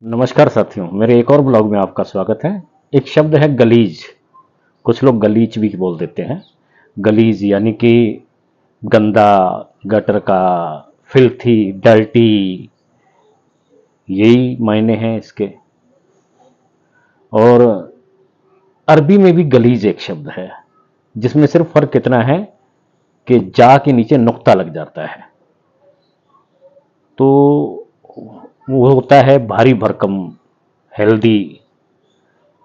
नमस्कार साथियों, मेरे एक और ब्लॉग में आपका स्वागत है। एक शब्द है गलीज। कुछ लोग गलीच भी बोल देते हैं। गलीज यानी कि गंदा, गटर का, फिल्थी, डर्टी, यही मायने हैं इसके। और अरबी में भी गलीज एक शब्द है, जिसमें सिर्फ फर्क इतना है कि जा के नीचे नुक्ता लग जाता है। तो वो होता है भारी भरकम, हेल्दी,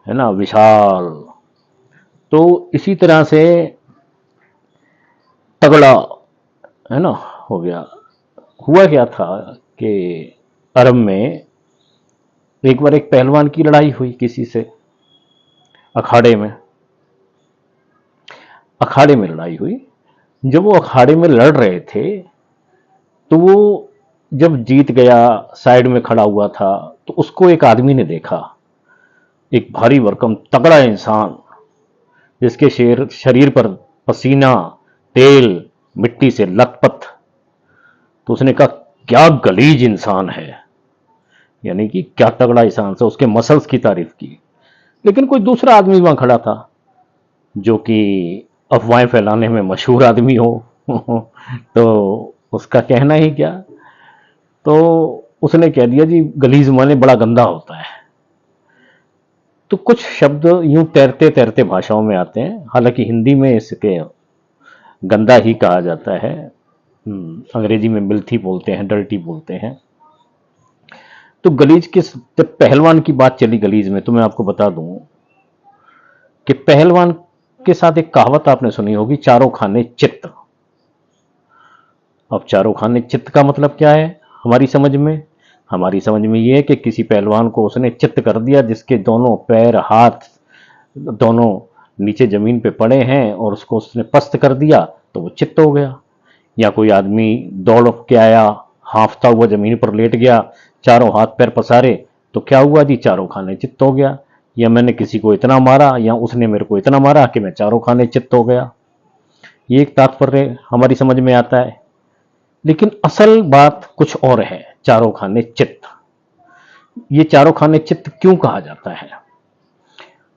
है ना, विशाल। तो इसी तरह से तगड़ा, है ना, हो गया। हुआ क्या था कि अरब में एक बार एक पहलवान की लड़ाई हुई किसी से, अखाड़े में। अखाड़े में लड़ाई हुई। जब वो अखाड़े में लड़ रहे थे तो वो जब जीत गया, साइड में खड़ा हुआ था, तो उसको एक आदमी ने देखा। एक भारी भरकम तगड़ा इंसान, जिसके शरीर पर पसीना, तेल, मिट्टी से लथपथ। तो उसने कहा, क्या गलीज इंसान है, यानी कि क्या तगड़ा इंसान से उसके मसल्स की तारीफ की। लेकिन कोई दूसरा आदमी वहां खड़ा था जो कि अफवाहें फैलाने में मशहूर आदमी हो तो उसका कहना ही क्या। तो उसने कह दिया, जी गलीज माने बड़ा गंदा होता है। तो कुछ शब्द यूं तैरते तैरते भाषाओं में आते हैं। हालांकि हिंदी में इसके गंदा ही कहा जाता है। अंग्रेजी में मिल्थी बोलते हैं, डर्टी बोलते हैं। तो गलीज के, जब पहलवान की बात चली गलीज में, तो मैं आपको बता दूं कि पहलवान के साथ एक कहावत आपने सुनी होगी, चारों खाने चित्त। अब चारों खाने चित्त का मतलब क्या है हमारी समझ में? हमारी समझ में ये है कि किसी पहलवान को उसने चित्त कर दिया, जिसके दोनों पैर, हाथ दोनों नीचे जमीन पे पड़े हैं, और उसको उसने पस्त कर दिया तो वो चित्त हो गया। या कोई आदमी दौड़ के आया, हांफता हुआ जमीन पर लेट गया, चारों हाथ पैर पसारे, तो क्या हुआ जी, चारों खाने चित्त हो गया। या मैंने किसी को इतना मारा, या उसने मेरे को इतना मारा कि मैं चारों खाने चित्त हो गया। ये एक तात्पर्य हमारी समझ में आता है। लेकिन असल बात कुछ और है। चारों खाने चित्त, ये चारों खाने चित्त क्यों कहा जाता है?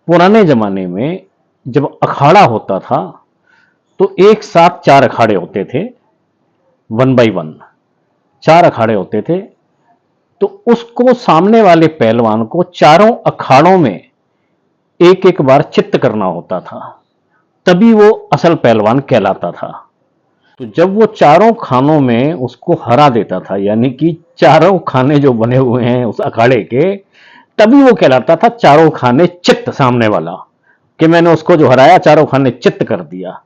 पुराने जमाने में जब अखाड़ा होता था तो एक साथ चार अखाड़े होते थे, वन बाई वन चार अखाड़े होते थे। तो उसको, सामने वाले पहलवान को चारों अखाड़ों में एक एक बार चित्त करना होता था, तभी वो असल पहलवान कहलाता था। तो जब वो चारों खानों में उसको हरा देता था, यानी कि चारों खाने जो बने हुए हैं उस अखाड़े के, तभी वो कहलाता था चारों खाने चित्त, सामने वाला, कि मैंने उसको जो हराया चारों खाने चित्त कर दिया।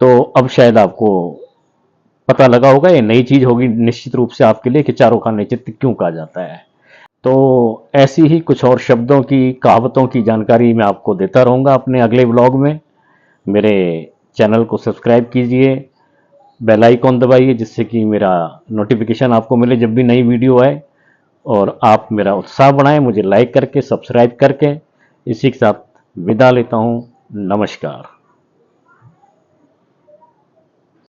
तो अब शायद आपको पता लगा होगा, ये नई चीज होगी निश्चित रूप से आपके लिए, कि चारों खाने चित्त क्यों कहा जाता है। तो ऐसी ही कुछ और शब्दों की, कहावतों की जानकारी मैं आपको देता रहूंगा अपने अगले ब्लॉग में। मेरे चैनल को सब्सक्राइब कीजिए, बेल आइकॉन दबाइए, जिससे कि मेरा नोटिफिकेशन आपको मिले जब भी नई वीडियो आए। और आप मेरा उत्साह बढ़ाएं मुझे लाइक करके, सब्सक्राइब करके। इसी के साथ विदा लेता हूं। नमस्कार।